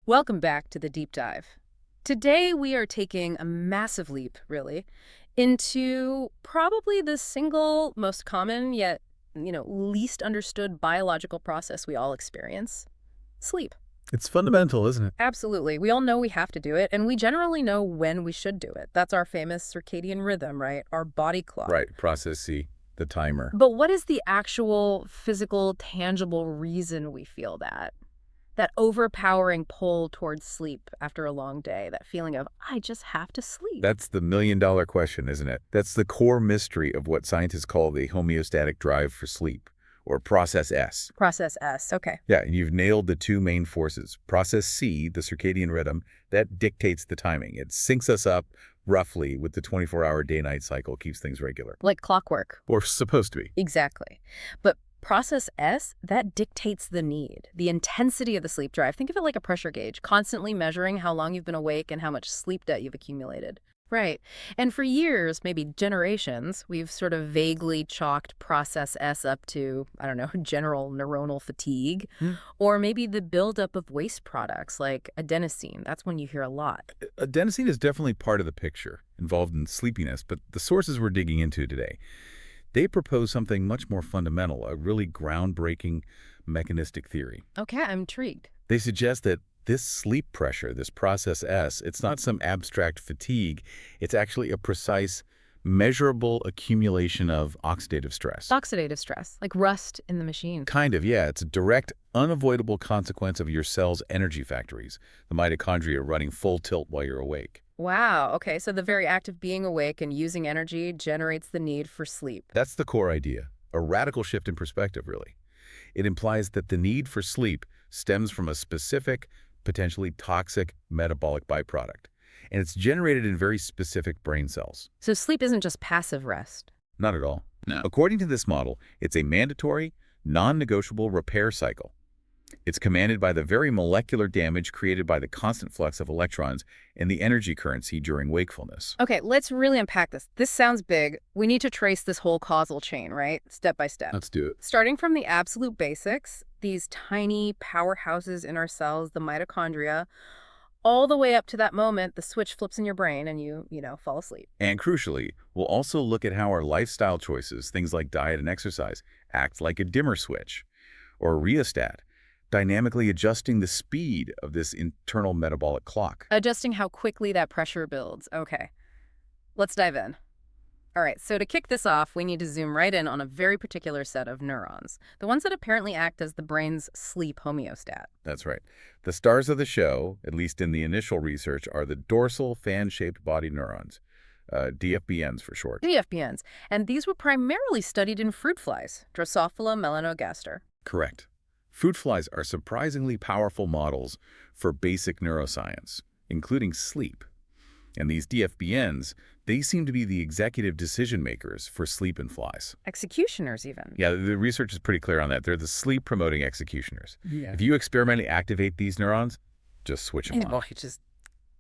Welcome back to the deep dive. Today we are taking a massive leap, really, into probably the single most common yet, least understood biological process we all experience, sleep. It's fundamental, isn't it? Absolutely. We all know we have to do it, and we generally know when we should do it. That's our famous circadian rhythm, right? Our body clock. Right, process C, the timer. But what is the actual physical, tangible reason we feel that? That overpowering pull towards sleep after a long day, that feeling of, I just have to sleep. That's the million-dollar question, isn't it? That's the core mystery of what scientists call the homeostatic drive for sleep, or process S. Process S, okay. Yeah, and you've nailed the two main forces. Process C, the circadian rhythm, that dictates the timing. It syncs us up roughly with the 24-hour day-night cycle, keeps things regular. Like clockwork. Or supposed to be. Exactly. But process S, that dictates the need, the intensity of the sleep drive. Think of it like a pressure gauge, constantly measuring how long you've been awake and how much sleep debt you've accumulated. Right. And for years, maybe generations, we've sort of vaguely chalked process S up to, I don't know, general neuronal fatigue, or maybe the buildup of waste products like adenosine. That's one you hear a lot. Adenosine is definitely part of the picture, involved in sleepiness, but the sources we're digging into today, they propose something much more fundamental, a really groundbreaking mechanistic theory. Okay, I'm intrigued. They suggest that this sleep pressure, this process S, it's not some abstract fatigue. It's actually a precise, measurable accumulation of oxidative stress. Oxidative stress, like rust in the machine. Kind of, yeah. It's a direct, unavoidable consequence of your cell's energy factories, the mitochondria running full tilt while you're awake. Wow, okay, so the very act of being awake and using energy generates the need for sleep. That's the core idea, a radical shift in perspective, really. It implies that the need for sleep stems from a specific, potentially toxic metabolic byproduct, and it's generated in very specific brain cells. So sleep isn't just passive rest. Not at all. No. According to this model, it's a mandatory, non-negotiable repair cycle. It's commanded by the very molecular damage created by the constant flux of electrons and the energy currency during wakefulness. Okay, let's really unpack this. This sounds big. We need to trace this whole causal chain, right? Step by step. Let's do it. Starting from the absolute basics, these tiny powerhouses in our cells, the mitochondria, all the way up to that moment the switch flips in your brain and you fall asleep. And crucially, we'll also look at how our lifestyle choices, things like diet and exercise, act like a dimmer switch or a rheostat, dynamically adjusting the speed of this internal metabolic clock. Adjusting how quickly that pressure builds. Okay, let's dive in. All right, so to kick this off, we need to zoom right in on a very particular set of neurons, the ones that apparently act as the brain's sleep homeostat. That's right. The stars of the show, at least in the initial research, are the dorsal fan-shaped body neurons, DFBNs for short. DFBNs, and these were primarily studied in fruit flies, Drosophila melanogaster. Correct. Fruit flies are surprisingly powerful models for basic neuroscience, including sleep. And these DFBNs, they seem to be the executive decision makers for sleep in flies. Executioners, even. Yeah, the research is pretty clear on that. They're the sleep-promoting executioners. Yeah. If you experimentally activate these neurons, just switch them on. Oh, it just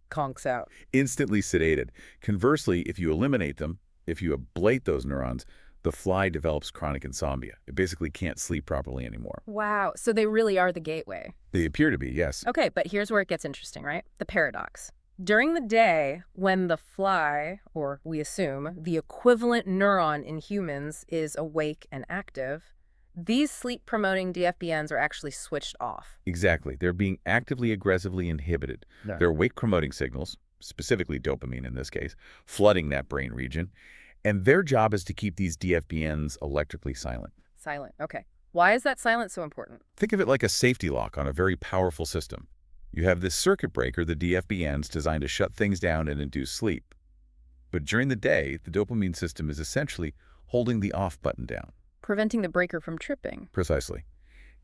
conks out. Instantly sedated. Conversely, if you eliminate them, if you ablate those neurons, the fly develops chronic insomnia. It basically can't sleep properly anymore. Wow, so they really are the gateway. They appear to be, yes. Okay, but here's where it gets interesting, right? The paradox. During the day, when the fly, or we assume, the equivalent neuron in humans is awake and active, these sleep-promoting DFBNs are actually switched off. Exactly. They're being actively, aggressively inhibited. Yeah. They're wake-promoting signals, specifically dopamine in this case, flooding that brain region. And their job is to keep these DFBNs electrically silent. Silent, okay. Why is that silence so important? Think of it like a safety lock on a very powerful system. You have this circuit breaker, the DFBNs, designed to shut things down and induce sleep. But during the day, the dopamine system is essentially holding the off button down. Preventing the breaker from tripping. Precisely.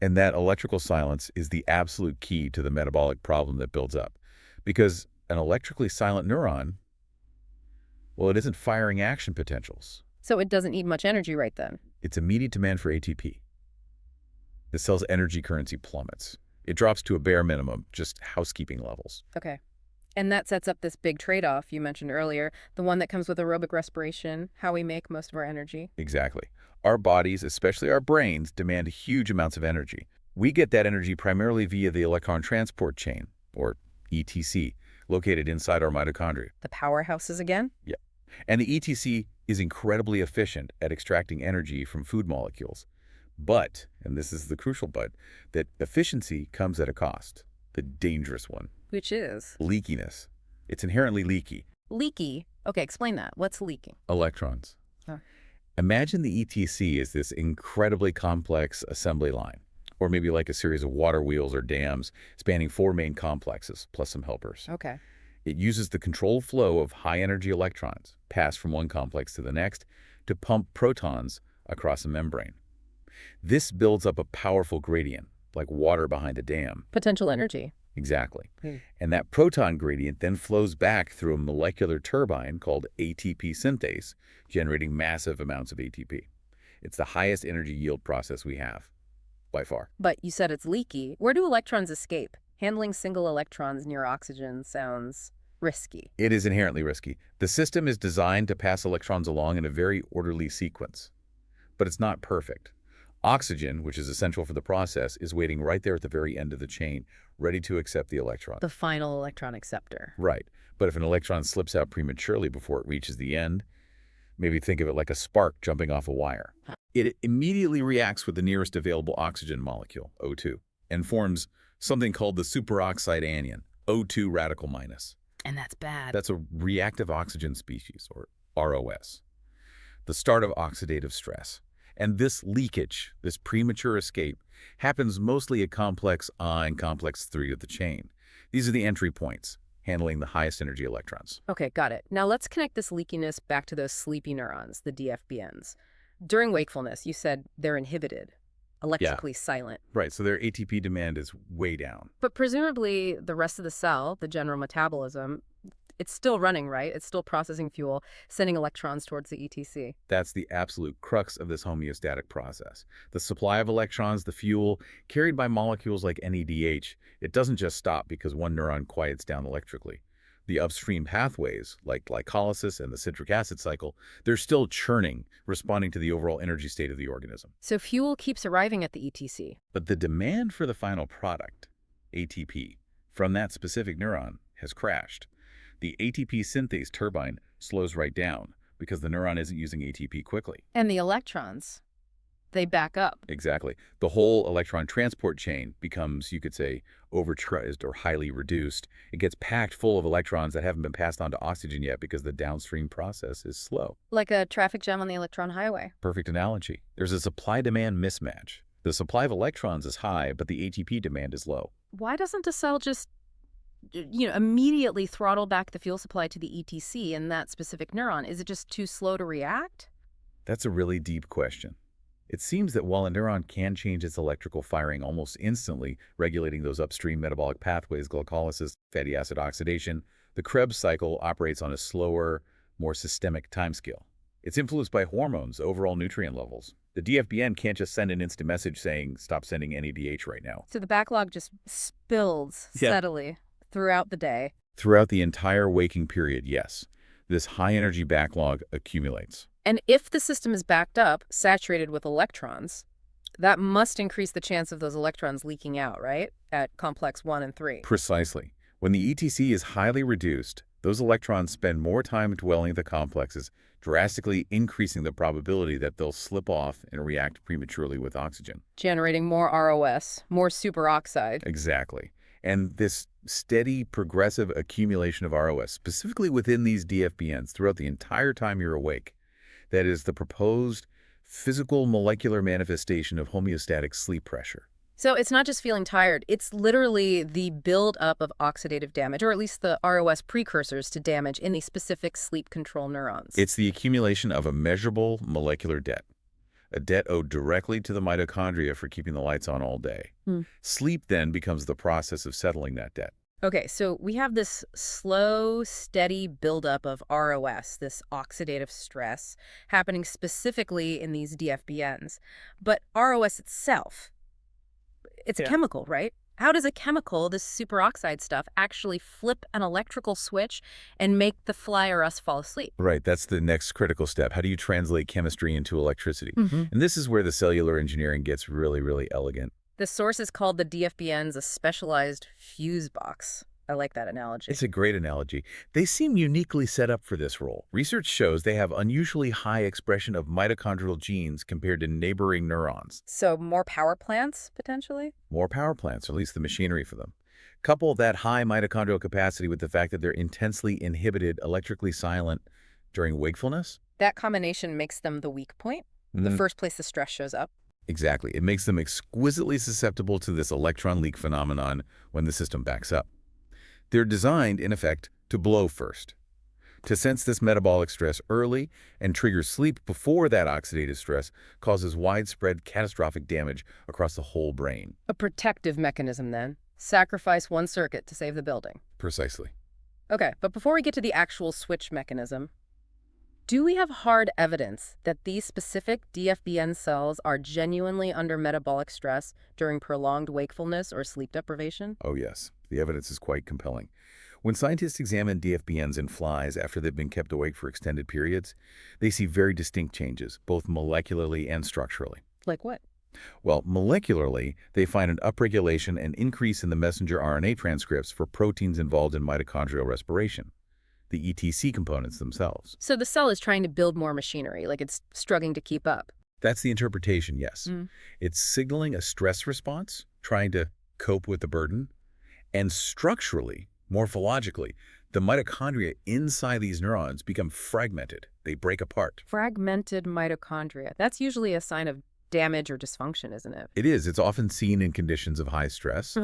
And that electrical silence is the absolute key to the metabolic problem that builds up. Because an electrically silent neuron, well, it isn't firing action potentials. So it doesn't need much energy right then. It's immediate demand for ATP. The cell's energy currency plummets. It drops to a bare minimum, just housekeeping levels. Okay. And that sets up this big trade-off you mentioned earlier, the one that comes with aerobic respiration, how we make most of our energy. Exactly. Our bodies, especially our brains, demand huge amounts of energy. We get that energy primarily via the electron transport chain, or ETC, located inside our mitochondria. The powerhouses again? Yeah. And the ETC is incredibly efficient at extracting energy from food molecules. But, and this is the crucial but, that efficiency comes at a cost. The dangerous one. Which is? Leakiness. It's inherently leaky. Leaky? Okay, explain that. What's leaking? Electrons. Huh. Imagine the ETC as this incredibly complex assembly line, or maybe like a series of water wheels or dams spanning 4 main complexes, plus some helpers. Okay. It uses the controlled flow of high-energy electrons, passed from one complex to the next, to pump protons across a membrane. This builds up a powerful gradient, like water behind a dam. Potential energy. Exactly. And that proton gradient then flows back through a molecular turbine called ATP synthase, generating massive amounts of ATP. It's the highest energy yield process we have, by far. But you said it's leaky. Where do electrons escape? Handling single electrons near oxygen sounds risky. It is inherently risky. The system is designed to pass electrons along in a very orderly sequence, but it's not perfect. Oxygen, which is essential for the process, is waiting right there at the very end of the chain, ready to accept the electron. The final electron acceptor. Right. But if an electron slips out prematurely before it reaches the end, maybe think of it like a spark jumping off a wire. It immediately reacts with the nearest available oxygen molecule, O2, and forms something called the superoxide anion, O2 radical minus. And that's bad. That's a reactive oxygen species, or ROS, the start of oxidative stress. And this leakage, this premature escape, happens mostly at complex I and complex 3 of the chain. These are the entry points, handling the highest energy electrons. Okay, got it. Now let's connect this leakiness back to those sleepy neurons, the DFBNs. During wakefulness, you said they're inhibited, electrically silent. Right, so their ATP demand is way down. But presumably the rest of the cell, the general metabolism, it's still running, right? It's still processing fuel, sending electrons towards the ETC. That's the absolute crux of this homeostatic process. The supply of electrons, the fuel, carried by molecules like NADH, it doesn't just stop because one neuron quiets down electrically. The upstream pathways, like glycolysis and the citric acid cycle, they're still churning, responding to the overall energy state of the organism. So fuel keeps arriving at the ETC. But the demand for the final product, ATP, from that specific neuron has crashed. The ATP synthase turbine slows right down because the neuron isn't using ATP quickly. And the electrons, they back up. Exactly. The whole electron transport chain becomes, you could say, overcharged or highly reduced. It gets packed full of electrons that haven't been passed on to oxygen yet because the downstream process is slow. Like a traffic jam on the electron highway. Perfect analogy. There's a supply-demand mismatch. The supply of electrons is high, but the ATP demand is low. Why doesn't the cell just immediately throttle back the fuel supply to the ETC in that specific neuron? Is it just too slow to react? That's a really deep question. It seems that while a neuron can change its electrical firing almost instantly, regulating those upstream metabolic pathways, glycolysis, fatty acid oxidation, the Krebs cycle operates on a slower, more systemic timescale. It's influenced by hormones, overall nutrient levels. The DFBN can't just send an instant message saying, stop sending NADH right now. So the backlog just spills steadily throughout the day. Throughout the entire waking period, yes. This high-energy backlog accumulates. And if the system is backed up, saturated with electrons, that must increase the chance of those electrons leaking out, right? At complex 1 and 3. Precisely. When the ETC is highly reduced, those electrons spend more time dwelling in the complexes, drastically increasing the probability that they'll slip off and react prematurely with oxygen. Generating more ROS, more superoxide. Exactly. And this steady, progressive accumulation of ROS, specifically within these DFBNs throughout the entire time you're awake, that is the proposed physical molecular manifestation of homeostatic sleep pressure. So it's not just feeling tired, it's literally the buildup of oxidative damage, or at least the ROS precursors to damage in the specific sleep control neurons. It's the accumulation of a measurable molecular debt, a debt owed directly to the mitochondria for keeping the lights on all day. Sleep then becomes the process of settling that debt. Okay, so we have this slow, steady buildup of ROS, this oxidative stress, happening specifically in these DFBNs. But ROS itself, it's a chemical, right? How does a chemical, this superoxide stuff, actually flip an electrical switch and make the fly or us fall asleep? Right, that's the next critical step. How do you translate chemistry into electricity? And this is where the cellular engineering gets really, really elegant. The source is called the DFBNs, a specialized fuse box. I like that analogy. It's a great analogy. They seem uniquely set up for this role. Research shows they have unusually high expression of mitochondrial genes compared to neighboring neurons. So more power plants, potentially? More power plants, or at least the machinery for them. Couple that high mitochondrial capacity with the fact that they're intensely inhibited, electrically silent during wakefulness. That combination makes them the weak point, the first place the stress shows up. Exactly. It makes them exquisitely susceptible to this electron leak phenomenon when the system backs up. They're designed, in effect, to blow first, to sense this metabolic stress early and trigger sleep before that oxidative stress causes widespread catastrophic damage across the whole brain. A protective mechanism, then. Sacrifice one circuit to save the building. Precisely. Okay, but before we get to the actual switch mechanism, do we have hard evidence that these specific DFBN cells are genuinely under metabolic stress during prolonged wakefulness or sleep deprivation? Oh, yes. The evidence is quite compelling. When scientists examine DFBNs in flies after they've been kept awake for extended periods, they see very distinct changes, both molecularly and structurally. Like what? Well, molecularly, they find an upregulation and increase in the messenger RNA transcripts for proteins involved in mitochondrial respiration, the ETC components themselves. So the cell is trying to build more machinery, like it's struggling to keep up. That's the interpretation, yes. It's signaling a stress response, trying to cope with the burden, and structurally, morphologically, the mitochondria inside these neurons become fragmented. They break apart. Fragmented mitochondria. That's usually a sign of damage or dysfunction, isn't it? It is. It's often seen in conditions of high stress.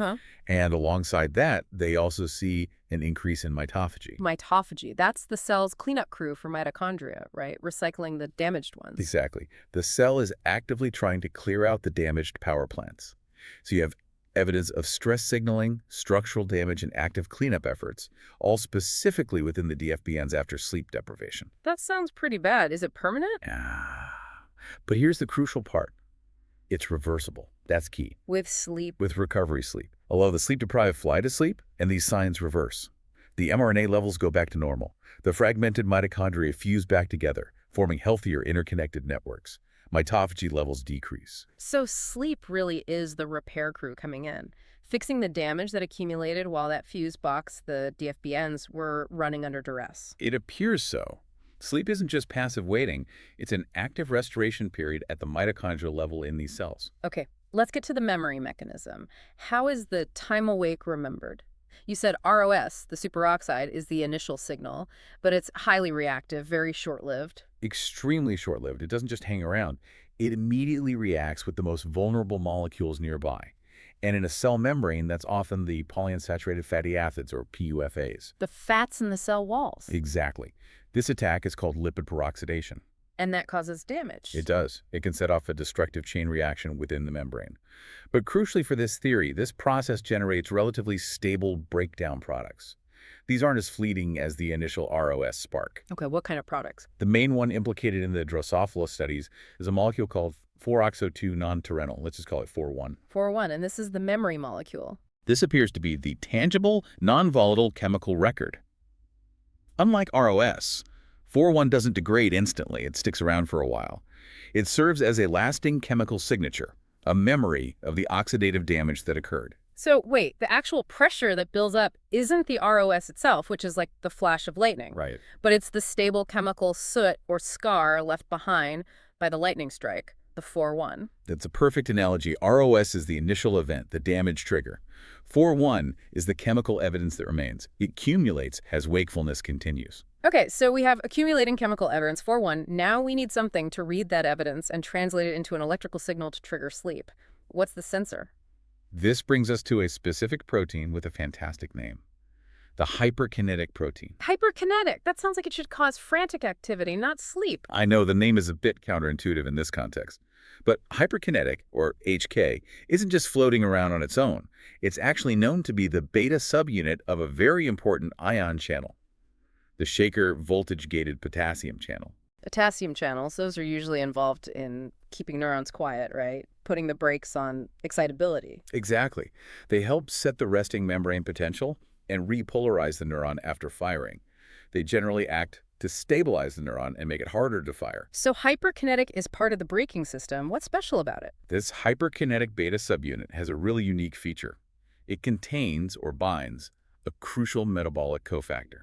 And alongside that, they also see an increase in mitophagy. Mitophagy. That's the cell's cleanup crew for mitochondria, right? Recycling the damaged ones. Exactly. The cell is actively trying to clear out the damaged power plants. So you have evidence of stress signaling, structural damage, and active cleanup efforts, all specifically within the DFBNs after sleep deprivation. That sounds pretty bad. Is it permanent? But here's the crucial part. It's reversible. That's key. With sleep? With recovery sleep. Allow the sleep-deprived fly to sleep, and these signs reverse. The mRNA levels go back to normal. The fragmented mitochondria fuse back together, forming healthier interconnected networks. Mitophagy levels decrease. So sleep really is the repair crew coming in, fixing the damage that accumulated while that fuse box, the DFBNs, were running under duress. It appears so. Sleep isn't just passive waiting. It's an active restoration period at the mitochondrial level in these cells. Okay, let's get to the memory mechanism. How is the time awake remembered? You said ROS, the superoxide, is the initial signal, but it's highly reactive, very short-lived. Extremely short-lived. It doesn't just hang around. It immediately reacts with the most vulnerable molecules nearby. And in a cell membrane, that's often the polyunsaturated fatty acids, or PUFAs. The fats in the cell walls. Exactly. This attack is called lipid peroxidation. And that causes damage. It does. It can set off a destructive chain reaction within the membrane. But crucially for this theory, this process generates relatively stable breakdown products. These aren't as fleeting as the initial ROS spark. Okay, what kind of products? The main one implicated in the Drosophila studies is a molecule called 4-oxo-2 non-terrenyl. Let's just call it 4-1. 4-1, and this is the memory molecule. This appears to be the tangible, non-volatile chemical record. Unlike ROS, 4-1 doesn't degrade instantly. It sticks around for a while. It serves as a lasting chemical signature, a memory of the oxidative damage that occurred. So wait, the actual pressure that builds up isn't the ROS itself, which is like the flash of lightning. Right. But it's the stable chemical soot or scar left behind by the lightning strike, the 4-1. That's a perfect analogy. ROS is the initial event, the damage trigger. 4-1 is the chemical evidence that remains. It accumulates as wakefulness continues. Okay, so we have accumulating chemical evidence, 4-1. Now we need something to read that evidence and translate it into an electrical signal to trigger sleep. What's the sensor? This brings us to a specific protein with a fantastic name. The hyperkinetic protein. Hyperkinetic. That sounds like it should cause frantic activity, not sleep. I know the name is a bit counterintuitive in this context. But hyperkinetic, or HK, isn't just floating around on its own. It's actually known to be the beta subunit of a very important ion channel, the Shaker voltage-gated potassium channel. Potassium channels, those are usually involved in keeping neurons quiet, right? Putting the brakes on excitability. Exactly. They help set the resting membrane potential and repolarize the neuron after firing. They generally act to stabilize the neuron and make it harder to fire. So hyperkinetic is part of the braking system. What's special about it? This hyperkinetic beta subunit has a really unique feature. It contains, or binds, a crucial metabolic cofactor,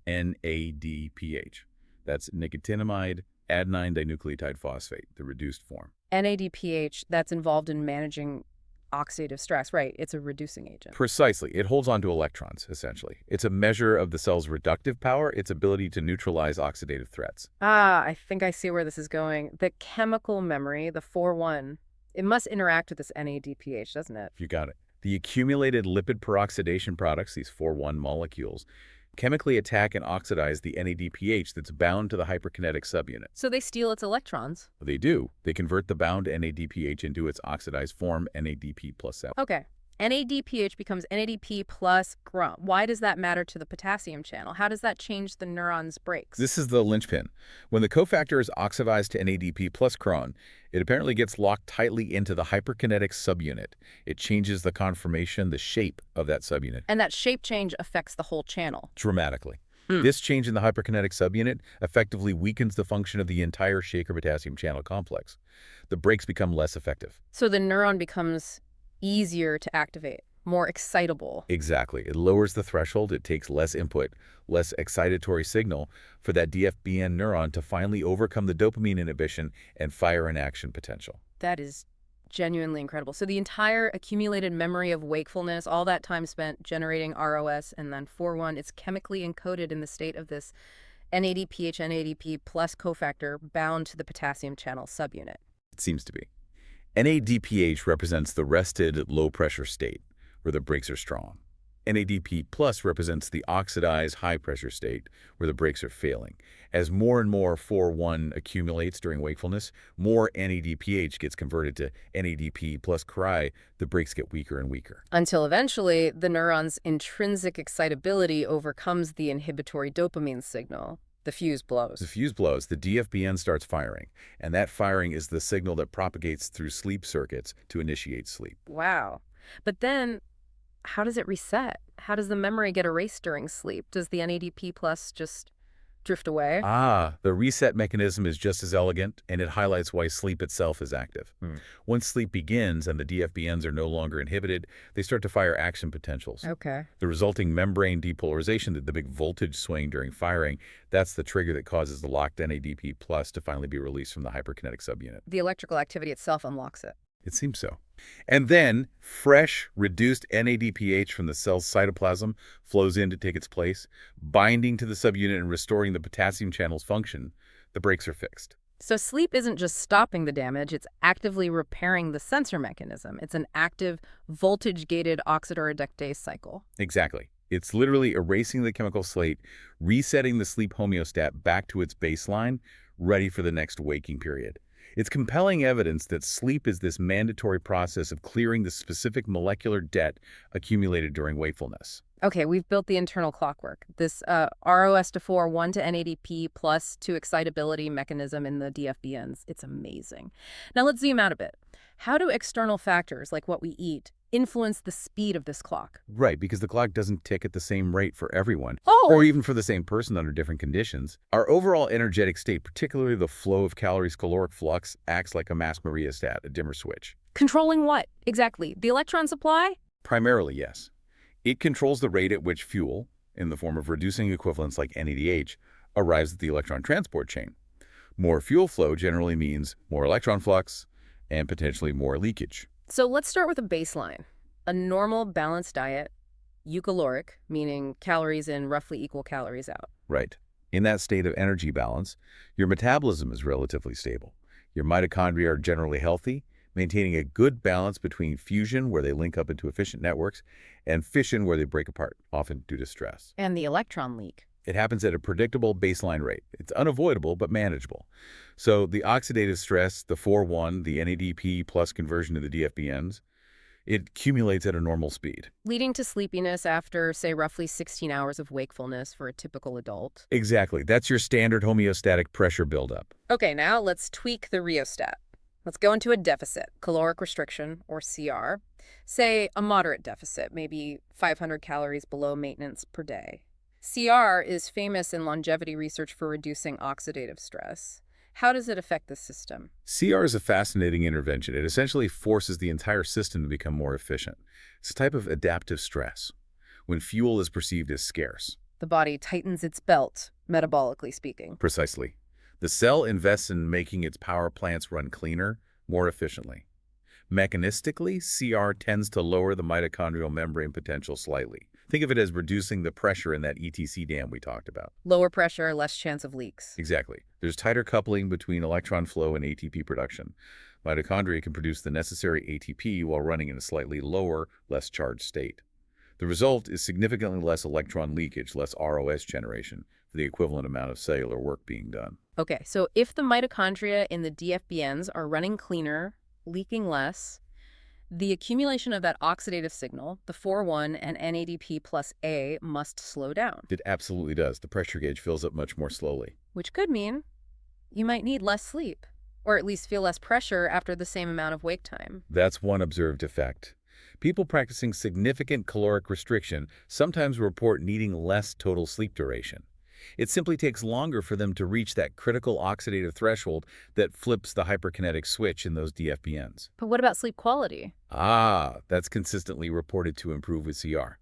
NADPH. That's nicotinamide adenine dinucleotide phosphate, the reduced form. NADPH, that's involved in managing oxidative stress. Right, it's a reducing agent. Precisely. It holds on to electrons, essentially. It's a measure of the cell's reductive power, its ability to neutralize oxidative threats. Ah, I think I see where this is going. The chemical memory, the 4-1, it must interact with this NADPH, doesn't it? You got it. The accumulated lipid peroxidation products, these 4-1 molecules, chemically attack and oxidize the NADPH that's bound to the hyperkinetic subunit. So they steal its electrons. They do. They convert the bound NADPH into its oxidized form, NADP plus 7. Okay. NADPH becomes NADP plus GRUM. Why does that matter to the potassium channel? How does that change the neuron's brakes? This is the linchpin. When the cofactor is oxidized to NADP plus cron, it apparently gets locked tightly into the hyperkinetic subunit. It changes the conformation, the shape of that subunit. And that shape change affects the whole channel. Dramatically. This change in the hyperkinetic subunit effectively weakens the function of the entire Shaker potassium channel complex. The brakes become less effective. So the neuron becomes easier to activate, more excitable. Exactly. It lowers the threshold. It takes less input, less excitatory signal for that DFBN neuron to finally overcome the dopamine inhibition and fire an action potential. That is genuinely incredible. So the entire accumulated memory of wakefulness, all that time spent generating ROS and then 4-1, it's chemically encoded in the state of this NADPH, NADP plus cofactor bound to the potassium channel subunit. It seems to be. NADPH represents the rested, low-pressure state, where the brakes are strong. NADP plus represents the oxidized, high-pressure state, where the brakes are failing. As more and more 4-1 accumulates during wakefulness, more NADPH gets converted to NADP plus Cry, the brakes get weaker and weaker. Until eventually, the neuron's intrinsic excitability overcomes the inhibitory dopamine signal. The fuse blows. The fuse blows, the DFBN starts firing, and that firing is the signal that propagates through sleep circuits to initiate sleep. Wow. But then, how does it reset? How does the memory get erased during sleep? Does the NADP plus just drift away? The reset mechanism is just as elegant, and it highlights why sleep itself is active. Once sleep begins and the DFBNs are no longer inhibited, they start to fire action potentials. Okay. The resulting membrane depolarization, the big voltage swing during firing, that's the trigger that causes the locked NADP plus to finally be released from the hyperkinetic subunit. The electrical activity itself unlocks it. It seems so. And then, fresh, reduced NADPH from the cell's cytoplasm flows in to take its place, binding to the subunit and restoring the potassium channel's function. The brakes are fixed. So sleep isn't just stopping the damage, it's actively repairing the sensor mechanism. It's an active, voltage-gated oxidoreductase cycle. Exactly. It's literally erasing the chemical slate, resetting the sleep homeostat back to its baseline, ready for the next waking period. It's compelling evidence that sleep is this mandatory process of clearing the specific molecular debt accumulated during wakefulness. Okay, we've built the internal clockwork. This ROS to 4, 1 to NADP plus 2 excitability mechanism in the DFBNs. It's amazing. Now let's zoom out a bit. How do external factors, like what we eat, influence the speed of this clock? Right, because the clock doesn't tick at the same rate for everyone, Oh! or even for the same person under different conditions. Our overall energetic state, particularly the flow of calories caloric flux, acts like a mask rheostat, a dimmer switch. Controlling what, exactly? The electron supply? Primarily, yes. It controls the rate at which fuel, in the form of reducing equivalents like NADH, arrives at the electron transport chain. More fuel flow generally means more electron flux and potentially more leakage. So let's start with a baseline. A normal balanced diet, eucaloric, meaning calories in, roughly equal calories out. Right. In that state of energy balance, your metabolism is relatively stable. Your mitochondria are generally healthy, maintaining a good balance between fusion, where they link up into efficient networks, and fission, where they break apart, often due to stress. And the electron leak. It happens at a predictable baseline rate. It's unavoidable, but manageable. So the oxidative stress, the 4-1, the NADP plus conversion to the DFBNs, it accumulates at a normal speed. Leading to sleepiness after, say, roughly 16 hours of wakefulness for a typical adult. Exactly. That's your standard homeostatic pressure buildup. Okay, now let's tweak the rheostat. Let's go into a deficit, caloric restriction, or CR. Say a moderate deficit, maybe 500 calories below maintenance per day. CR is famous in longevity research for reducing oxidative stress. How does it affect the system? CR is a fascinating intervention. It essentially forces the entire system to become more efficient. It's a type of adaptive stress. when fuel is perceived as scarce. The body tightens its belt, metabolically speaking. Precisely. The cell invests in making its power plants run cleaner, more efficiently. Mechanistically, CR tends to lower the mitochondrial membrane potential slightly. Think of it as reducing the pressure in that ETC dam we talked about. Lower pressure, less chance of leaks. Exactly. There's tighter coupling between electron flow and ATP production. Mitochondria can produce the necessary ATP while running in a slightly lower, less charged state. The result is significantly less electron leakage, less ROS generation, for the equivalent amount of cellular work being done. Okay, so if the mitochondria in the DFBNs are running cleaner, leaking less, the accumulation of that oxidative signal, the 4,1 and NADP plus A, must slow down. It absolutely does. The pressure gauge fills up much more slowly. Which could mean you might need less sleep, or at least feel less pressure after the same amount of wake time. That's one observed effect. People practicing significant caloric restriction sometimes report needing less total sleep duration. It simply takes longer for them to reach that critical oxidative threshold that flips the hyperkinetic switch in those DFBNs. But what about sleep quality? That's consistently reported to improve with CR.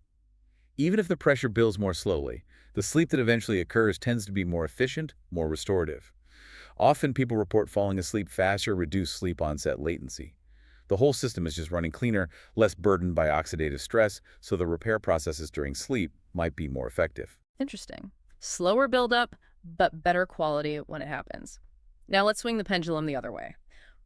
Even if the pressure builds more slowly, the sleep that eventually occurs tends to be more efficient, more restorative. Often people report falling asleep faster, reduced sleep onset latency. The whole system is just running cleaner, less burdened by oxidative stress, so the repair processes during sleep might be more effective. Interesting. Slower buildup, but better quality when it happens. Now let's swing the pendulum the other way.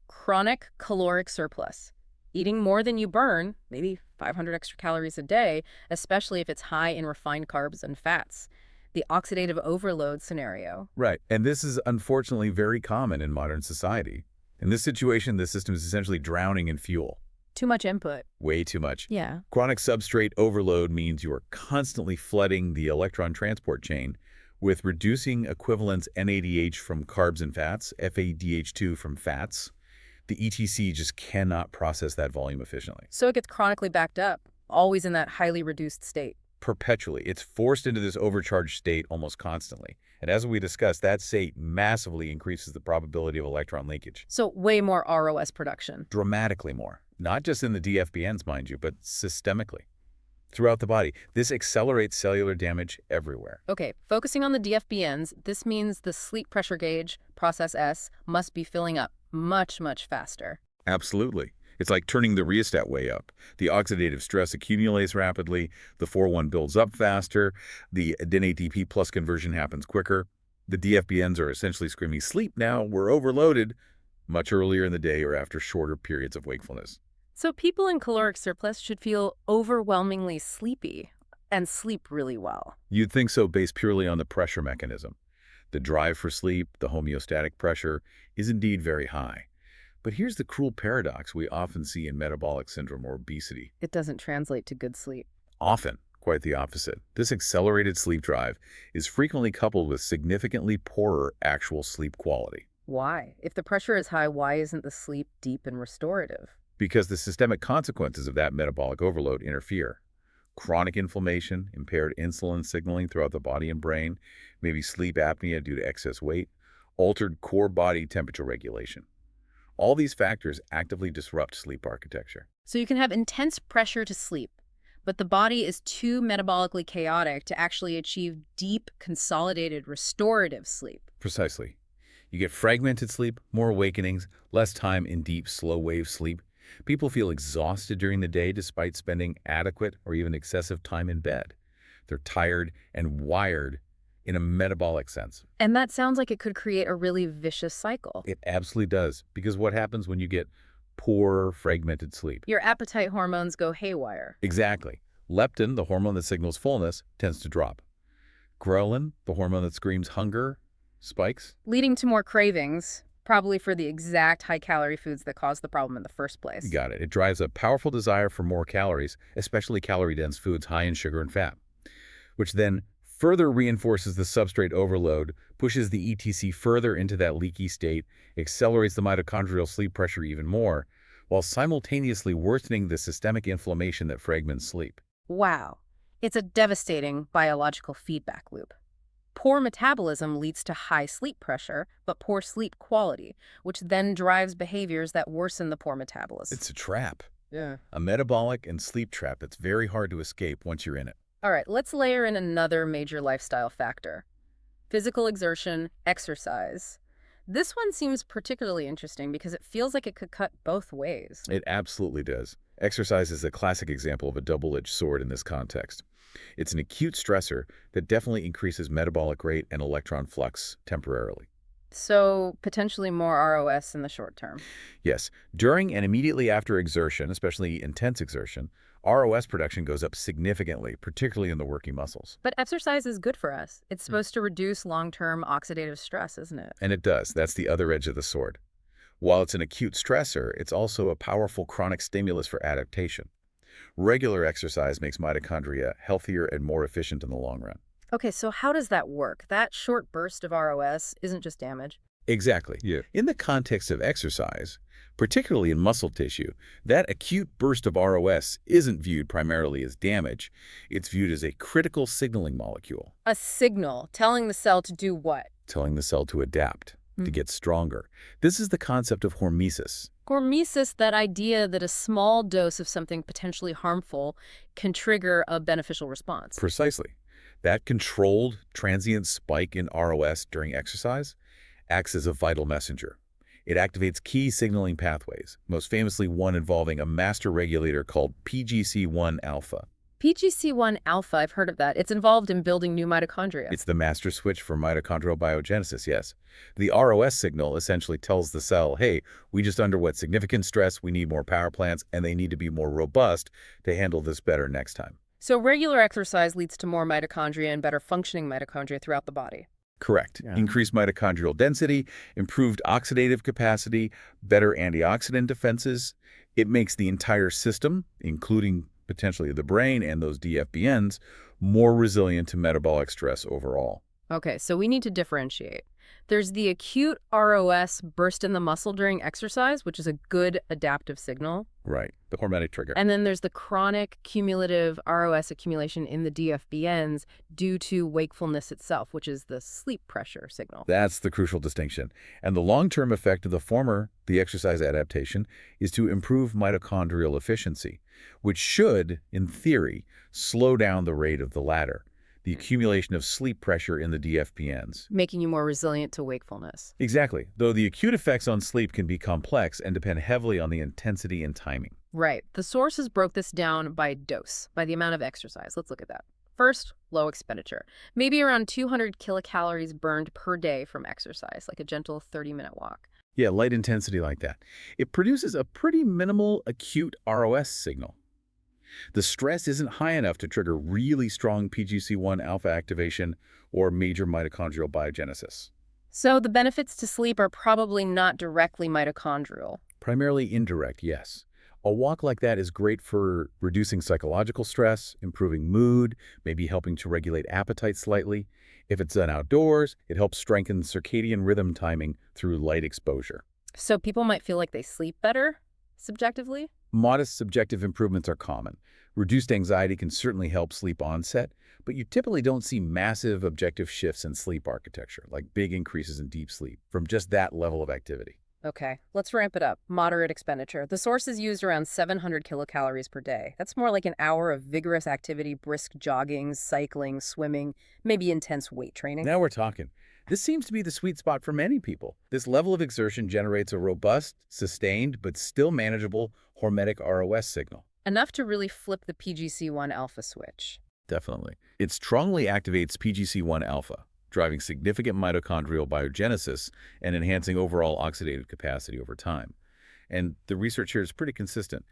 Chronic caloric surplus. Eating more than you burn, maybe 500 extra calories a day, especially if it's high in refined carbs and fats. The oxidative overload scenario. Right, and this is unfortunately very common in modern society. In this situation, the system is essentially drowning in fuel. Too much input. Way too much. Yeah. Chronic substrate overload means you are constantly flooding the electron transport chain with reducing equivalents NADH from carbs and fats, FADH2 from fats. The ETC just cannot process that volume efficiently. So it gets chronically backed up, always in that highly reduced state. Perpetually. It's forced into this overcharged state almost constantly. And as we discussed, that state massively increases the probability of electron leakage. So way more ROS production. Dramatically more. Not just in the DFBNs, mind you, but systemically. Throughout the body, this accelerates cellular damage everywhere. Okay, focusing on the DFBNs, this means the sleep pressure gauge, process S, must be filling up much, much faster. Absolutely. It's like turning the rheostat way up. The oxidative stress accumulates rapidly, the 4,1 builds up faster, the NADP plus conversion happens quicker. The DFBNs are essentially screaming, "Sleep now, we're overloaded," much earlier in the day or after shorter periods of wakefulness. So people in caloric surplus should feel overwhelmingly sleepy and sleep really well. You'd think so based purely on the pressure mechanism. The drive for sleep, the homeostatic pressure, is indeed very high. But here's the cruel paradox we often see in metabolic syndrome or obesity. It doesn't translate to good sleep. Often, quite the opposite. This accelerated sleep drive is frequently coupled with significantly poorer actual sleep quality. Why? If the pressure is high, why isn't the sleep deep and restorative? Because the systemic consequences of that metabolic overload interfere. Chronic inflammation, impaired insulin signaling throughout the body and brain, maybe sleep apnea due to excess weight, altered core body temperature regulation. All these factors actively disrupt sleep architecture. So you can have intense pressure to sleep, but the body is too metabolically chaotic to actually achieve deep, consolidated, restorative sleep. Precisely. You get fragmented sleep, more awakenings, less time in deep, slow-wave sleep. People feel exhausted during the day despite spending adequate or even excessive time in bed. They're tired and wired in a metabolic sense. And that sounds like it could create a really vicious cycle. It absolutely does, because what happens when you get poor, fragmented sleep? Your appetite hormones go haywire. Exactly. Leptin, the hormone that signals fullness, tends to drop. Ghrelin, the hormone that screams hunger, spikes. Leading to more cravings, probably for the exact high-calorie foods that caused the problem in the first place. You got it. It drives a powerful desire for more calories, especially calorie-dense foods high in sugar and fat, which then further reinforces the substrate overload, pushes the ETC further into that leaky state, accelerates the mitochondrial sleep pressure even more, while simultaneously worsening the systemic inflammation that fragments sleep. Wow. It's a devastating biological feedback loop. Poor metabolism leads to high sleep pressure, but poor sleep quality, which then drives behaviors that worsen the poor metabolism. It's a trap. Yeah. A metabolic and sleep trap that's very hard to escape once you're in it. All right, let's layer in another major lifestyle factor: physical exertion, exercise. This one seems particularly interesting because it feels like it could cut both ways. It absolutely does. Exercise is a classic example of a double-edged sword in this context. It's an acute stressor that definitely increases metabolic rate and electron flux temporarily. So, potentially more ROS in the short term. Yes, during and immediately after exertion, especially intense exertion, ROS production goes up significantly, particularly in the working muscles. But exercise is good for us. It's supposed to reduce long-term oxidative stress, isn't it? And it does. That's the other edge of the sword. While it's an acute stressor, it's also a powerful chronic stimulus for adaptation. Regular exercise makes mitochondria healthier and more efficient in the long run. Okay, so how does that work? That short burst of ROS isn't just damage. Exactly. Yeah. In the context of exercise, particularly in muscle tissue, that acute burst of ROS isn't viewed primarily as damage. It's viewed as a critical signaling molecule, A signal telling the cell to do what? telling the cell to adapt, to get stronger. This is the concept of hormesis. Hormesis, that idea that a small dose of something potentially harmful can trigger a beneficial response. Precisely. That controlled, transient spike in ROS during exercise acts as a vital messenger. It activates key signaling pathways, most famously one involving a master regulator called PGC1 alpha. PGC1 alpha, I've heard of that. It's involved in building new mitochondria. It's the master switch for mitochondrial biogenesis, yes. The ROS signal essentially tells the cell, hey, we just underwent significant stress, we need more power plants, and they need to be more robust to handle this better next time. So regular exercise leads to more mitochondria and better functioning mitochondria throughout the body. Correct. Yeah. Increased mitochondrial density, improved oxidative capacity, better antioxidant defenses. It makes the entire system, including potentially the brain and those DFBNs, more resilient to metabolic stress overall. Okay, so we need to differentiate. There's the acute ROS burst in the muscle during exercise, which is a good adaptive signal. Right, the hormetic trigger. And then there's the chronic cumulative ROS accumulation in the DFBNs due to wakefulness itself, which is the sleep pressure signal. That's the crucial distinction. And the long-term effect of the former, the exercise adaptation, is to improve mitochondrial efficiency, which should, in theory, slow down the rate of the latter, the accumulation of sleep pressure in the DFBNs. Making you more resilient to wakefulness. Exactly, though the acute effects on sleep can be complex and depend heavily on the intensity and timing. Right. The sources broke this down by dose, by the amount of exercise. Let's look at that. First, low expenditure. Maybe around 200 kilocalories burned per day from exercise, like a gentle 30-minute walk. Yeah, light intensity like that. It produces a pretty minimal acute ROS signal. The stress isn't high enough to trigger really strong PGC1 alpha activation or major mitochondrial biogenesis. So the benefits to sleep are probably not directly mitochondrial. Primarily indirect, yes. A walk like that is great for reducing psychological stress, improving mood, maybe helping to regulate appetite slightly. If it's done outdoors, it helps strengthen circadian rhythm timing through light exposure. So people might feel like they sleep better, subjectively? Modest subjective improvements are common. Reduced anxiety can certainly help sleep onset, but you typically don't see massive objective shifts in sleep architecture, like big increases in deep sleep, from just that level of activity. Okay, let's ramp it up. Moderate expenditure. The source is used around 700 kilocalories per day. That's more like an hour of vigorous activity, brisk jogging, cycling, swimming, maybe intense weight training. Now we're talking. This seems to be the sweet spot for many people. This level of exertion generates a robust, sustained, but still manageable hormetic ROS signal. Enough to really flip the PGC1 alpha switch. Definitely. It strongly activates PGC1 alpha, driving significant mitochondrial biogenesis and enhancing overall oxidative capacity over time. And the research here is pretty consistent.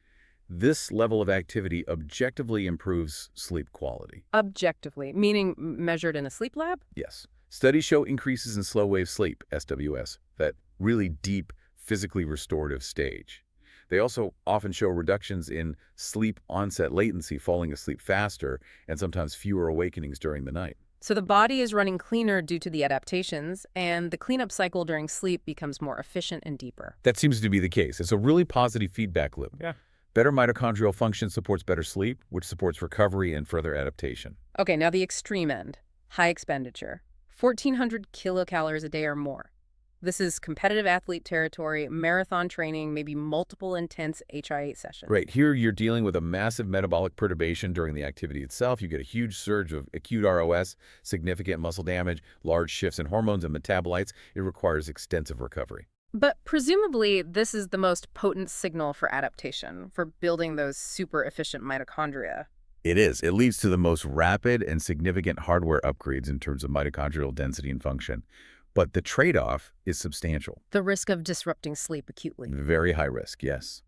This level of activity objectively improves sleep quality. Objectively, meaning measured in a sleep lab? Yes. Studies show increases in slow-wave sleep, SWS, that really deep, physically restorative stage. They also often show reductions in sleep onset latency, falling asleep faster, and sometimes fewer awakenings during the night. So the body is running cleaner due to the adaptations, and the cleanup cycle during sleep becomes more efficient and deeper. That seems to be the case. It's a really positive feedback loop. Yeah. Better mitochondrial function supports better sleep, which supports recovery and further adaptation. Okay, now the extreme end. High expenditure. 1,400 kilocalories a day or more. This is competitive athlete territory, marathon training, maybe multiple intense HI8 sessions. Right, here you're dealing with a massive metabolic perturbation during the activity itself. You get a huge surge of acute ROS, significant muscle damage, large shifts in hormones and metabolites. It requires extensive recovery. But presumably, this is the most potent signal for adaptation, for building those super efficient mitochondria. It is. It leads to the most rapid and significant hardware upgrades in terms of mitochondrial density and function. But the trade-off is substantial. The risk of disrupting sleep acutely. Very high risk, yes.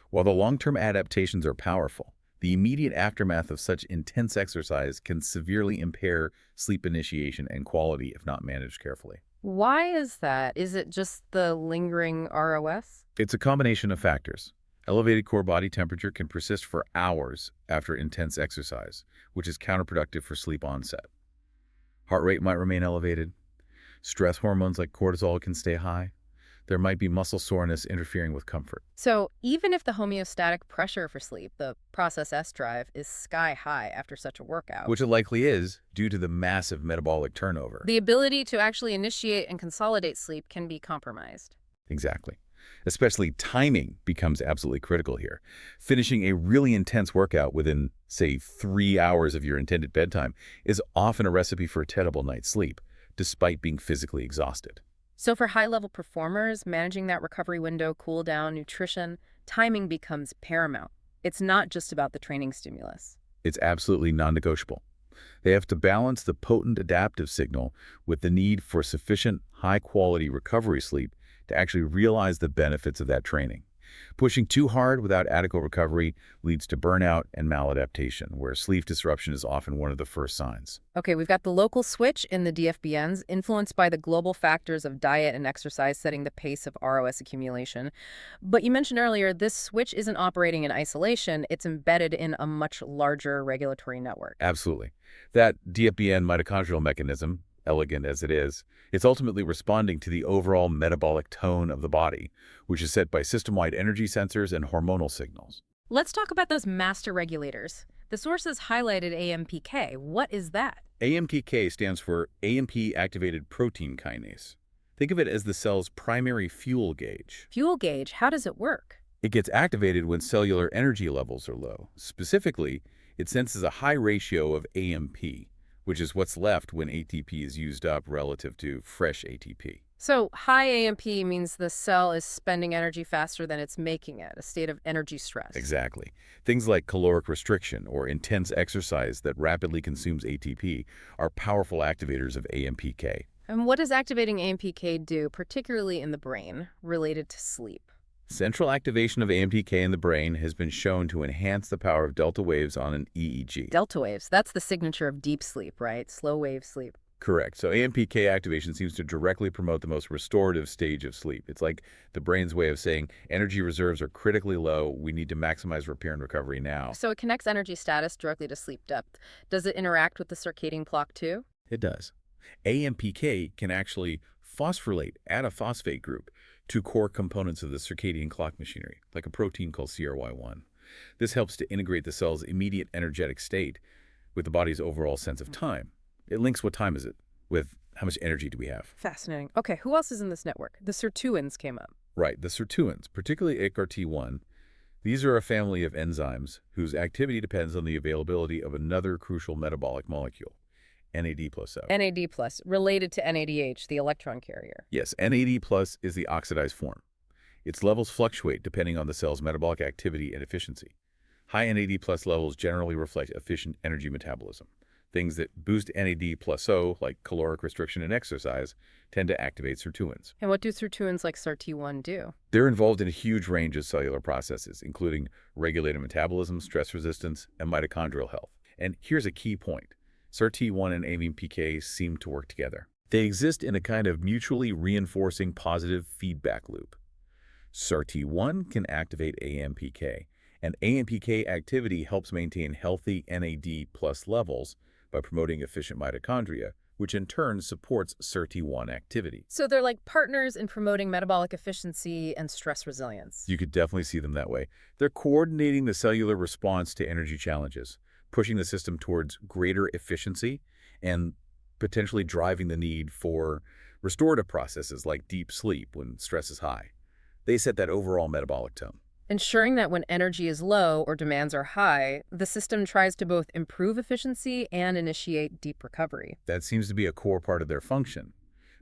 While the long-term adaptations are powerful, the immediate aftermath of such intense exercise can severely impair sleep initiation and quality if not managed carefully. Why is that? Is it just the lingering ROS? It's a combination of factors. Elevated core body temperature can persist for hours after intense exercise, which is counterproductive for sleep onset. Heart rate might remain elevated. Stress hormones like cortisol can stay high. There might be muscle soreness interfering with comfort. So even if the homeostatic pressure for sleep, the process S drive, is sky high after such a workout, Which it likely is due to the massive metabolic turnover. the ability to actually initiate and consolidate sleep can be compromised. Exactly. Especially timing becomes absolutely critical here. Finishing a really intense workout within, say, 3 hours of your intended bedtime is often a recipe for a terrible night's sleep, despite being physically exhausted. So for high-level performers, managing that recovery window, cool down, nutrition, timing becomes paramount. It's not just about the training stimulus. It's absolutely non-negotiable. They have to balance the potent adaptive signal with the need for sufficient high-quality recovery sleep to actually realize the benefits of that training. Pushing too hard without adequate recovery leads to burnout and maladaptation, where sleep disruption is often one of the first signs. Okay, we've got the local switch in the DFBNs, influenced by the global factors of diet and exercise setting the pace of ROS accumulation. But you mentioned earlier, this switch isn't operating in isolation. It's embedded in a much larger regulatory network. Absolutely. That DFBN mitochondrial mechanism, elegant as it is, it's ultimately responding to the overall metabolic tone of the body, which is set by system-wide energy sensors and hormonal signals. Let's talk about those master regulators. The sources highlighted AMPK. What is that? AMPK stands for AMP-activated protein kinase. Think of it as the cell's primary fuel gauge. Fuel gauge, how does it work? It gets activated when cellular energy levels are low. Specifically, it senses a high ratio of AMP, which is what's left when ATP is used up relative to fresh ATP. So high AMP means the cell is spending energy faster than it's making it, a state of energy stress. Exactly. Things like caloric restriction or intense exercise that rapidly consumes ATP are powerful activators of AMPK. And what does activating AMPK do, particularly in the brain, related to sleep? Central activation of AMPK in the brain has been shown to enhance the power of delta waves on an EEG. Delta waves, that's the signature of deep sleep, right? Slow wave sleep. Correct. So AMPK activation seems to directly promote the most restorative stage of sleep. It's like the brain's way of saying energy reserves are critically low. We need to maximize repair and recovery now. So it connects energy status directly to sleep depth. Does it interact with the circadian clock too? It does. AMPK can actually phosphorylate at a phosphate group to core components of the circadian clock machinery, like a protein called CRY1. This helps to integrate the cell's immediate energetic state with the body's overall sense of time. It links what time is it with how much energy do we have. Fascinating. Okay, who else is in this network? The sirtuins came up. Right, the sirtuins, particularly ICRT1, these are a family of enzymes whose activity depends on the availability of another crucial metabolic molecule, NAD+. NAD+, related to NADH, the electron carrier. Yes, NAD+ is the oxidized form. Its levels fluctuate depending on the cell's metabolic activity and efficiency. High NAD+ levels generally reflect efficient energy metabolism. Things that boost NAD+O, like caloric restriction and exercise, tend to activate sirtuins. And what do sirtuins like SIRT1 do? They're involved in a huge range of cellular processes, including regulated metabolism, stress resistance, and mitochondrial health. And here's a key point. SIRT1 and AMPK seem to work together. They exist in a kind of mutually reinforcing positive feedback loop. SIRT1 can activate AMPK, and AMPK activity helps maintain healthy NAD+ levels by promoting efficient mitochondria, which in turn supports SIRT1 activity. So they're like partners in promoting metabolic efficiency and stress resilience. You could definitely see them that way. They're coordinating the cellular response to energy challenges, pushing the system towards greater efficiency and potentially driving the need for Restorative processes like deep sleep when stress is high, they set that overall metabolic tone. Ensuring that when energy is low or demands are high, the system tries to both improve efficiency and initiate deep recovery. That seems to be a core part of their function.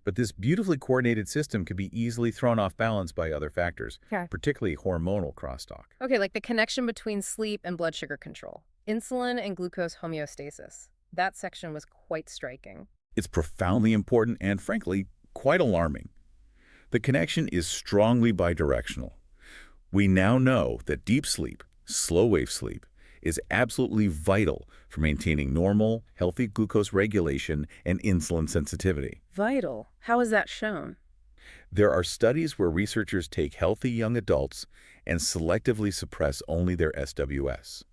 But this beautifully coordinated system can be easily thrown off balance by other factors, Okay. particularly hormonal crosstalk. Okay, like the connection between sleep and blood sugar control, insulin and glucose homeostasis. That section was quite striking. It's profoundly important and, frankly, quite alarming. The connection is strongly bidirectional. We now know that deep sleep, slow-wave sleep, is absolutely vital for maintaining normal, healthy glucose regulation and insulin sensitivity. Vital. How is that shown? There are studies where researchers take healthy young adults and selectively suppress only their SWS.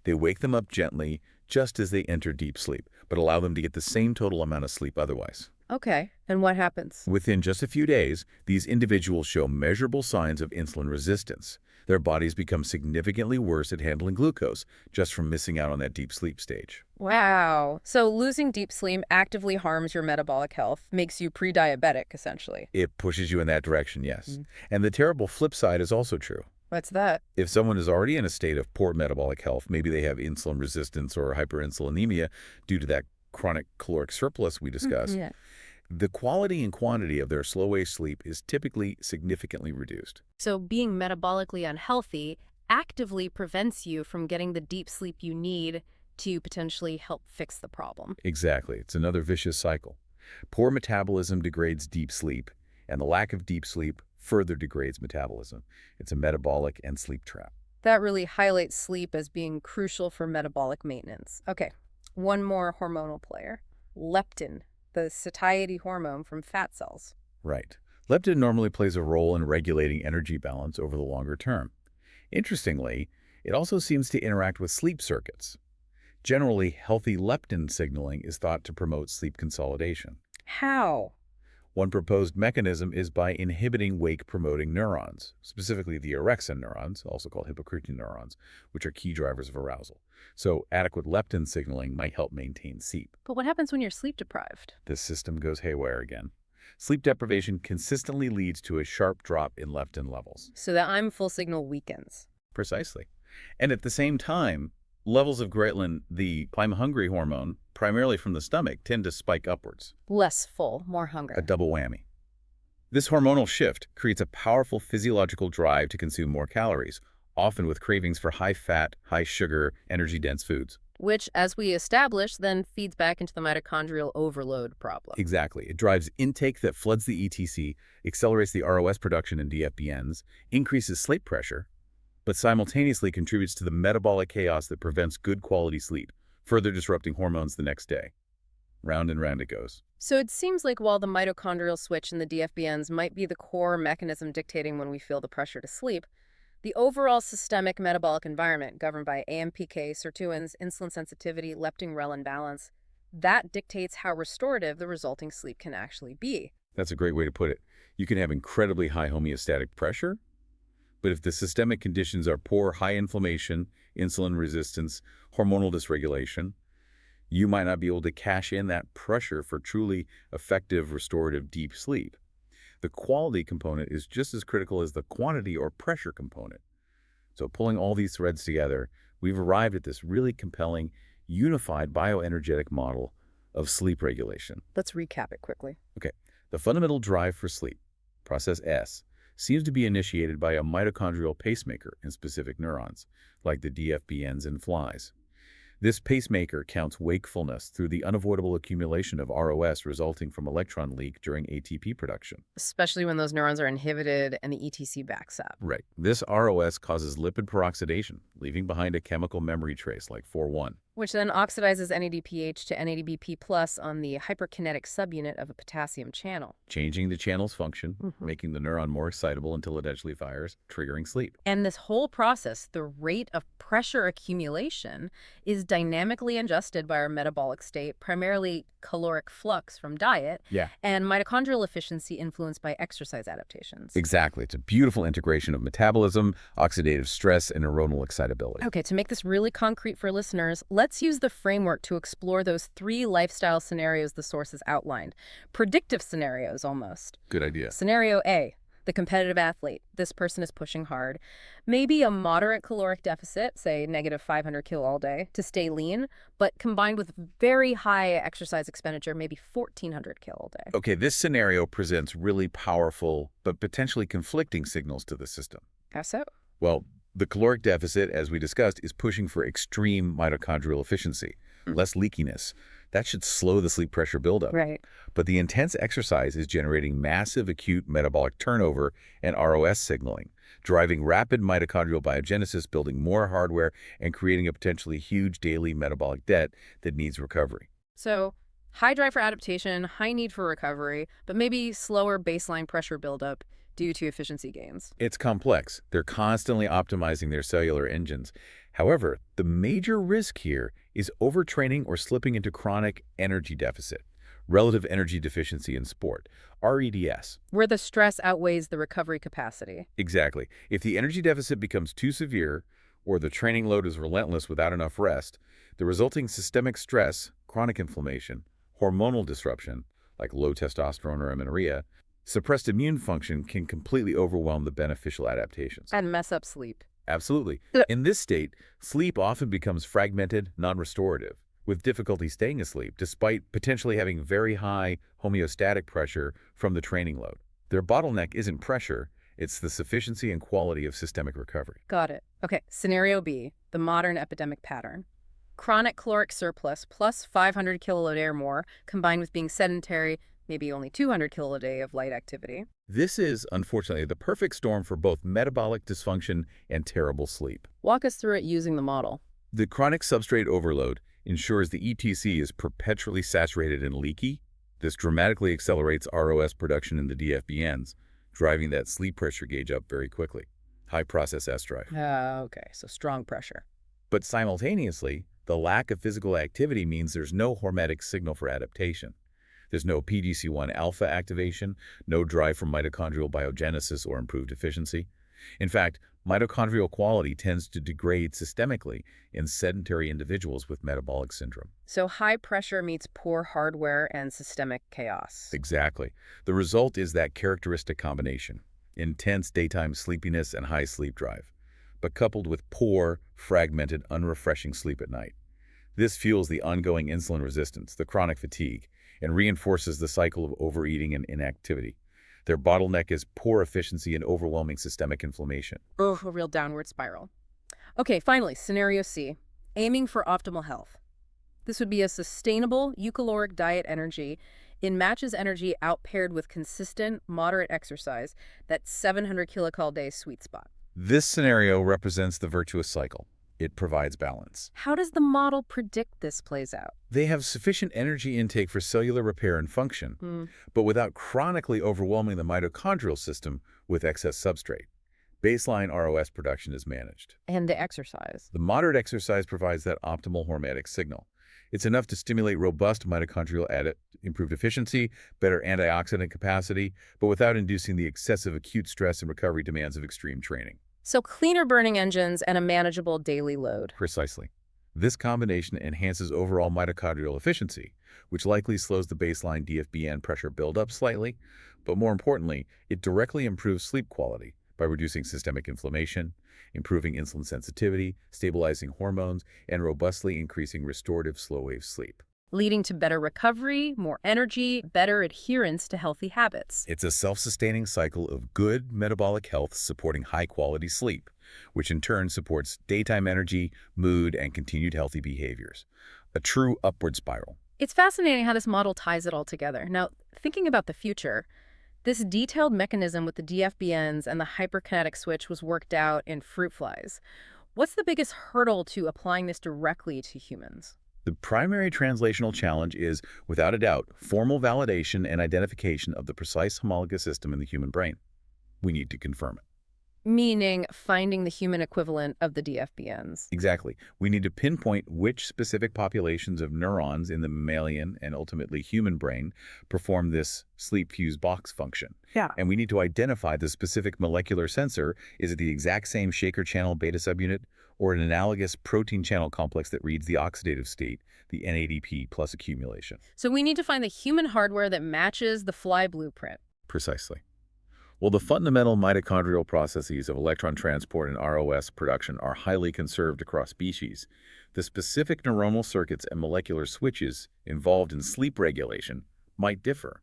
They wake them up gently just as they enter deep sleep, but allow them to get the same total amount of sleep otherwise. Okay, and what happens? Within just a few days, these individuals show measurable signs of insulin resistance. Their bodies become significantly worse at handling glucose just from missing out on that deep sleep stage. Wow. So losing deep sleep actively harms your metabolic health, makes you pre-diabetic, essentially. It pushes you in that direction, yes. And the terrible flip side is also true. What's that? If someone is already in a state of poor metabolic health, maybe they have insulin resistance or hyperinsulinemia due to that chronic caloric surplus we discussed, Yeah. the quality and quantity of their slow-wave sleep is typically significantly reduced. So being metabolically unhealthy actively prevents you from getting the deep sleep you need to potentially help fix the problem. Exactly. It's another vicious cycle. Poor metabolism degrades deep sleep, and the lack of deep sleep further degrades metabolism. It's a metabolic and sleep trap. That really highlights sleep as being crucial for metabolic maintenance. Okay, one more hormonal player. Leptin, the satiety hormone from fat cells. Right. Leptin normally plays a role in regulating energy balance over the longer term. Interestingly, it also seems to interact with sleep circuits. Generally, healthy leptin signaling is thought to promote sleep consolidation. How? One proposed mechanism is by inhibiting wake-promoting neurons, specifically the orexin neurons, also called hypocretin neurons, which are key drivers of arousal. So adequate leptin signaling might help maintain sleep. But what happens when you're sleep deprived? This system goes haywire again. Sleep deprivation consistently leads to a sharp drop in leptin levels. So that I'm full signal weakens. Precisely. And at the same time, levels of ghrelin, the I'm-hungry hormone, primarily from the stomach, tend to spike upwards. Less full, more hunger. A double whammy. This hormonal shift creates a powerful physiological drive to consume more calories, often with cravings for high-fat, high-sugar, energy-dense foods. Which, as we established, then feeds back into the mitochondrial overload problem. Exactly. It drives intake that floods the ETC, accelerates the ROS production in DFBNs, increases sleep pressure, but simultaneously contributes to the metabolic chaos that prevents good quality sleep, further disrupting hormones the next day. Round and round it goes. So it seems like while the mitochondrial switch in the DFBNs might be the core mechanism dictating when we feel the pressure to sleep, the overall systemic metabolic environment governed by AMPK, sirtuins, insulin sensitivity, leptin-ghrelin balance, that dictates how restorative the resulting sleep can actually be. That's a great way to put it. You can have incredibly high homeostatic pressure, but if the systemic conditions are poor, high inflammation, insulin resistance, hormonal dysregulation, you might not be able to cash in that pressure for truly effective restorative deep sleep. The quality component is just as critical as the quantity or pressure component. So pulling all these threads together, we've arrived at this really compelling, unified bioenergetic model of sleep regulation. Let's recap it quickly. Okay, the fundamental drive for sleep, process S, seems to be initiated by a mitochondrial pacemaker in specific neurons, like the DFBNs in flies. This pacemaker counts wakefulness through the unavoidable accumulation of ROS resulting from electron leak during ATP production. Especially when those neurons are inhibited and the ETC backs up. Right. This ROS causes lipid peroxidation, leaving behind a chemical memory trace like 4,1. Which then oxidizes NADPH to NADBP plus on the hyperkinetic subunit of a potassium channel. Changing the channel's function, making the neuron more excitable until it actually fires, triggering sleep. And this whole process, the rate of pressure accumulation, is dynamically adjusted by our metabolic state, primarily caloric flux from diet, and mitochondrial efficiency influenced by exercise adaptations. Exactly. It's a beautiful integration of metabolism, oxidative stress, and neuronal excitability. Okay, to make this really concrete for listeners, let's let's use the framework to explore those 3 lifestyle scenarios the sources outlined. Predictive scenarios, almost. Good idea. Scenario A, the competitive athlete. This person is pushing hard. Maybe a moderate caloric deficit, say negative 500 kil all day, to stay lean, but combined with very high exercise expenditure, maybe 1,400 kil all day. Okay, this scenario presents really powerful but potentially conflicting signals to the system. How so? Well, the caloric deficit, as we discussed, is pushing for extreme mitochondrial efficiency, less leakiness. That should slow the sleep pressure buildup. Right. But the intense exercise is generating massive acute metabolic turnover and ROS signaling, driving rapid mitochondrial biogenesis, building more hardware, and creating a potentially huge daily metabolic debt that needs recovery. So, high drive for adaptation, high need for recovery, but maybe slower baseline pressure buildup due to efficiency gains. It's complex. They're constantly optimizing their cellular engines. However, the major risk here is overtraining or slipping into chronic energy deficit, relative energy deficiency in sport, REDS. Where the stress outweighs the recovery capacity. Exactly. If the energy deficit becomes too severe or the training load is relentless without enough rest, the resulting systemic stress, chronic inflammation, hormonal disruption, like low testosterone or amenorrhea, suppressed immune function can completely overwhelm the beneficial adaptations. And mess up sleep. Absolutely. Ugh. In this state, sleep often becomes fragmented, non-restorative, with difficulty staying asleep despite potentially having very high homeostatic pressure from the training load. Their bottleneck isn't pressure, it's the sufficiency and quality of systemic recovery. Got it. Okay, scenario B, the modern epidemic pattern. Chronic caloric surplus plus 500 kilo a day or more, combined with being sedentary, maybe only 200 kilo a day of light activity. This is, unfortunately, the perfect storm for both metabolic dysfunction and terrible sleep. Walk us through it using the model. The chronic substrate overload ensures the ETC is perpetually saturated and leaky. This dramatically accelerates ROS production in the DFBNs, driving that sleep pressure gauge up very quickly. High process S drive. Okay, so strong pressure. But simultaneously, the lack of physical activity means there's no hormetic signal for adaptation. There's no PGC1 alpha activation, no drive for mitochondrial biogenesis or improved efficiency. In fact, mitochondrial quality tends to degrade systemically in sedentary individuals with metabolic syndrome. So high pressure meets poor hardware and systemic chaos. Exactly. The result is that characteristic combination: intense daytime sleepiness and high sleep drive, but coupled with poor, fragmented, unrefreshing sleep at night. This fuels the ongoing insulin resistance, the chronic fatigue, and reinforces the cycle of overeating and inactivity. Their bottleneck is poor efficiency and overwhelming systemic inflammation. Oh, a real downward spiral. Okay, finally, scenario C, aiming for optimal health. This would be a sustainable eucaloric diet energy. It matches energy out paired with consistent, moderate exercise, that 700 kilocalorie day sweet spot. This scenario represents the virtuous cycle. It provides balance. How does the model predict this plays out? They have sufficient energy intake for cellular repair and function, but without chronically overwhelming the mitochondrial system with excess substrate. Baseline ROS production is managed. And the exercise. The moderate exercise provides that optimal hormetic signal. It's enough to stimulate robust mitochondrial improved efficiency, better antioxidant capacity, but without inducing the excessive acute stress and recovery demands of extreme training. So cleaner burning engines and a manageable daily load. Precisely. This combination enhances overall mitochondrial efficiency, which likely slows the baseline DFBN pressure buildup slightly, but more importantly, it directly improves sleep quality by reducing systemic inflammation, improving insulin sensitivity, stabilizing hormones, and robustly increasing restorative slow-wave sleep. Leading to better recovery, more energy, better adherence to healthy habits. It's a self-sustaining cycle of good metabolic health supporting high-quality sleep, which in turn supports daytime energy, mood, and continued healthy behaviors. A true upward spiral. It's fascinating how this model ties it all together. Now, thinking about the future, this detailed mechanism with the DFBNs and the hyperkinetic switch was worked out in fruit flies. What's the biggest hurdle to applying this directly to humans? The primary translational challenge is, without a doubt, formal validation and identification of the precise homologous system in the human brain. We need to confirm it. Meaning finding the human equivalent of the DFBNs. Exactly. We need to pinpoint which specific populations of neurons in the mammalian and ultimately human brain perform this sleep fuse box function. Yeah. And we need to identify the specific molecular sensor. Is it the exact same Shaker channel beta subunit, or an analogous protein channel complex that reads the oxidative state, the NADP plus accumulation. So we need to find the human hardware that matches the fly blueprint. Precisely. Well, the fundamental mitochondrial processes of electron transport and ROS production are highly conserved across species. The specific neuronal circuits and molecular switches involved in sleep regulation might differ.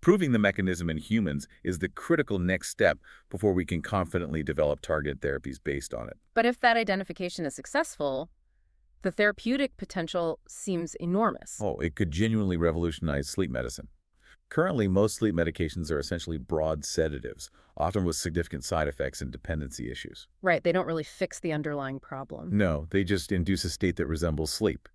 Proving the mechanism in humans is the critical next step before we can confidently develop targeted therapies based on it. But if that identification is successful, the therapeutic potential seems enormous. Oh, it could genuinely revolutionize sleep medicine. Currently, most sleep medications are essentially broad sedatives, often with significant side effects and dependency issues. Right, they don't really fix the underlying problem. No, they just induce a state that resembles sleep.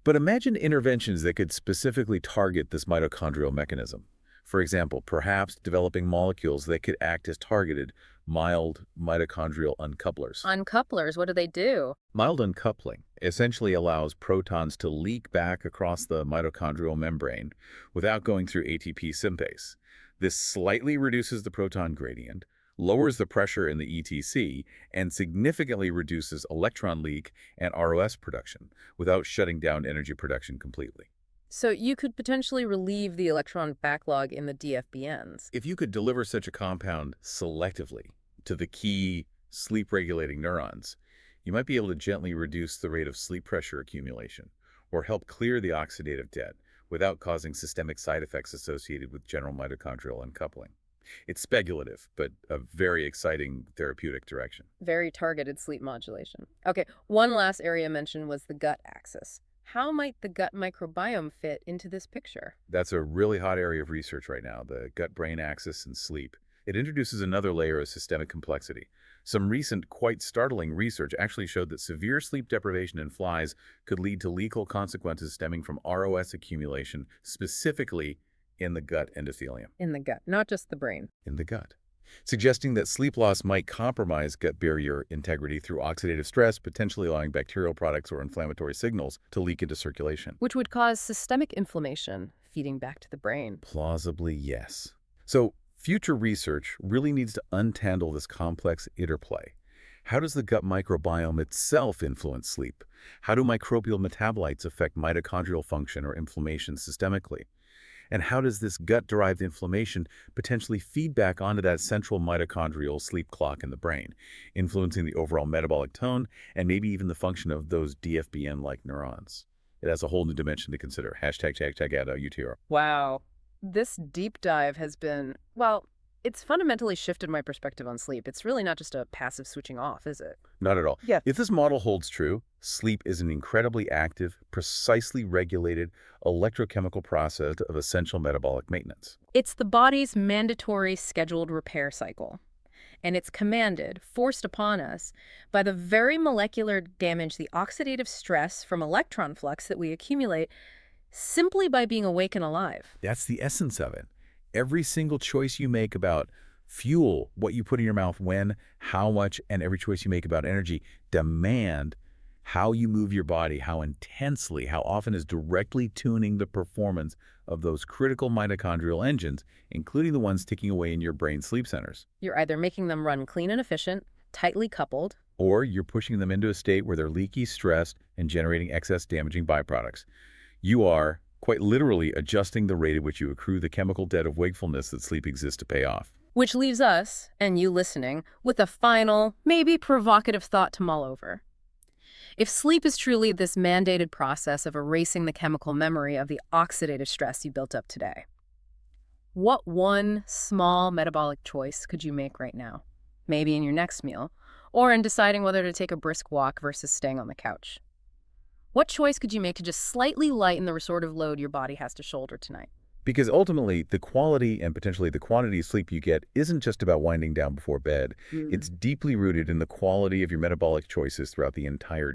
But imagine interventions that could specifically target this mitochondrial mechanism. For example, perhaps developing molecules that could act as targeted, mild mitochondrial uncouplers. Uncouplers, what do they do? Mild uncoupling essentially allows protons to leak back across the mitochondrial membrane without going through ATP synthase. This slightly reduces the proton gradient, lowers the pressure in the ETC, and significantly reduces electron leak and ROS production without shutting down energy production completely. So you could potentially relieve the electron backlog in the DFBNs. If you could deliver such a compound selectively to the key sleep-regulating neurons, you might be able to gently reduce the rate of sleep pressure accumulation or help clear the oxidative debt without causing systemic side effects associated with general mitochondrial uncoupling. It's speculative, but a very exciting therapeutic direction. Very targeted sleep modulation. Okay, one last area mentioned was the gut axis. How might the gut microbiome fit into this picture? That's a really hot area of research right now, the gut-brain axis and sleep. It introduces another layer of systemic complexity. Some recent, quite startling research actually showed that severe sleep deprivation in flies could lead to lethal consequences stemming from ROS accumulation, specifically in the gut endothelium. In the gut, not just the brain. In the gut, suggesting that sleep loss might compromise gut barrier integrity through oxidative stress, potentially allowing bacterial products or inflammatory signals to leak into circulation. Which would cause systemic inflammation, feeding back to the brain. Plausibly, yes. So, future research really needs to untangle this complex interplay. How does the gut microbiome itself influence sleep? How do microbial metabolites affect mitochondrial function or inflammation systemically? And how does this gut-derived inflammation potentially feed back onto that central mitochondrial sleep clock in the brain, influencing the overall metabolic tone and maybe even the function of those DFBN-like neurons? It has a whole new dimension to consider. Hashtag UTR. Wow. This deep dive has been, well, it's fundamentally shifted my perspective on sleep. It's really not just a passive switching off, is it? Not at all. Yeah. If this model holds true, sleep is an incredibly active, precisely regulated electrochemical process of essential metabolic maintenance. It's the body's mandatory scheduled repair cycle. And it's commanded, forced upon us, by the very molecular damage, the oxidative stress from electron flux that we accumulate simply by being awake and alive. That's the essence of it. Every single choice you make about fuel, what you put in your mouth when, how much, and every choice you make about energy demand how you move your body, how intensely, how often is directly tuning the performance of those critical mitochondrial engines, including the ones ticking away in your brain sleep centers. You're either making them run clean and efficient, tightly coupled, Or you're pushing them into a state where they're leaky, stressed, and generating excess damaging byproducts. You are, quite literally, adjusting the rate at which you accrue the chemical debt of wakefulness that sleep exists to pay off. which leaves us, and you listening, with a final, maybe provocative thought to mull over. If sleep is truly this mandated process of erasing the chemical memory of the oxidative stress you built up today, what one small metabolic choice could you make right now? Maybe in your next meal, or in deciding whether to take a brisk walk versus staying on the couch. What choice could you make to just slightly lighten the restorative load your body has to shoulder tonight? Because ultimately, the quality and potentially the quantity of sleep you get isn't just about winding down before bed. It's deeply rooted in the quality of your metabolic choices throughout the entire